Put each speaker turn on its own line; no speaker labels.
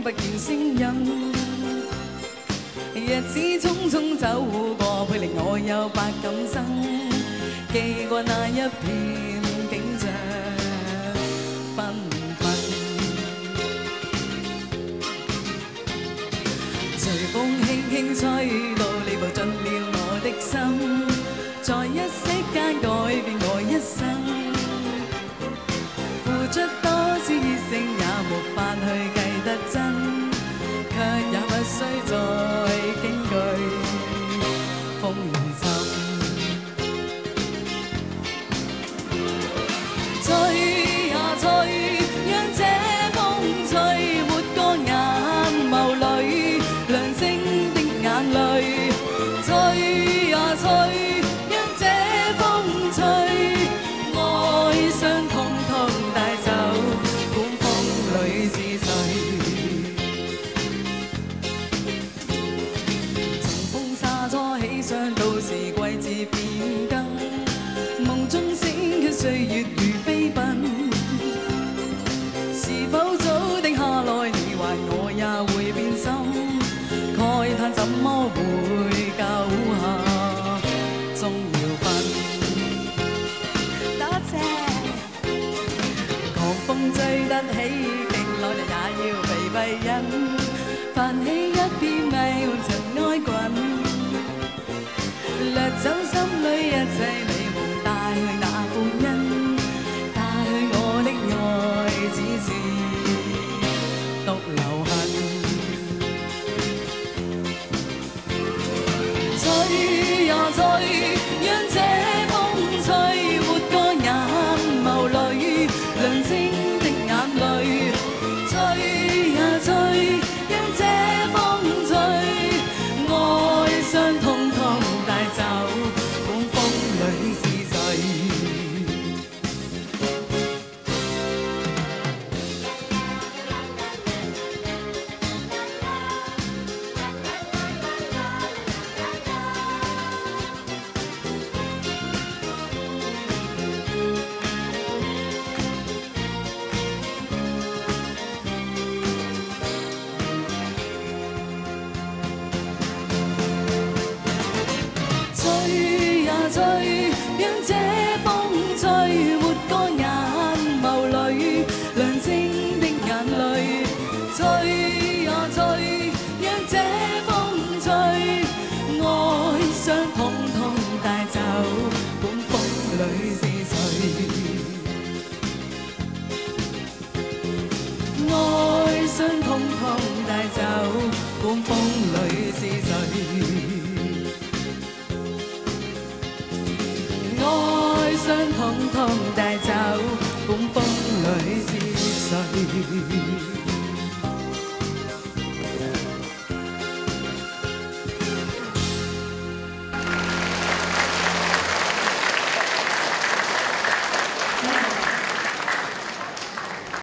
不見聲音。日子匆匆走過，配令我有百感生。記過那一片景象繽紛，隨風輕輕吹到你步進了我的心，在一息間改變我一生。付出多少熱誠也沒法去計得真，卻也不需再驚懼風雨吹呀吹，讓這風吹抹乾眼眸裏亮晶的眼淚。吹呀吹，讓這風吹，愛傷痛痛帶走，管風裏是誰。從風沙初起，想到是季節變更，夢中醒卻歲月如飛奔。是否早定下來，你還我也會變心，慨嘆怎麼會救下終要分。多謝。狂風追得起，勁來也要被閉忍，泛起一片迷幻塵埃滾，掠走心裏一切美夢，帶去那歡欣，帶去我的愛，只是獨留痕。吹呀吹，讓這風吹抹乾眼眸裏亮晶的眼淚。吹呀吹，讓這風吹，愛傷痛痛帶走，管風裏是誰。吹呀吹，讓這風吹抹乾眼眸裏亮晶的眼淚。吹呀吹，讓這風吹，愛傷痛痛帶走，管風裏是誰。愛傷痛痛帶走，管風裏是誰。愛傷痛痛帶走，管風裏是誰。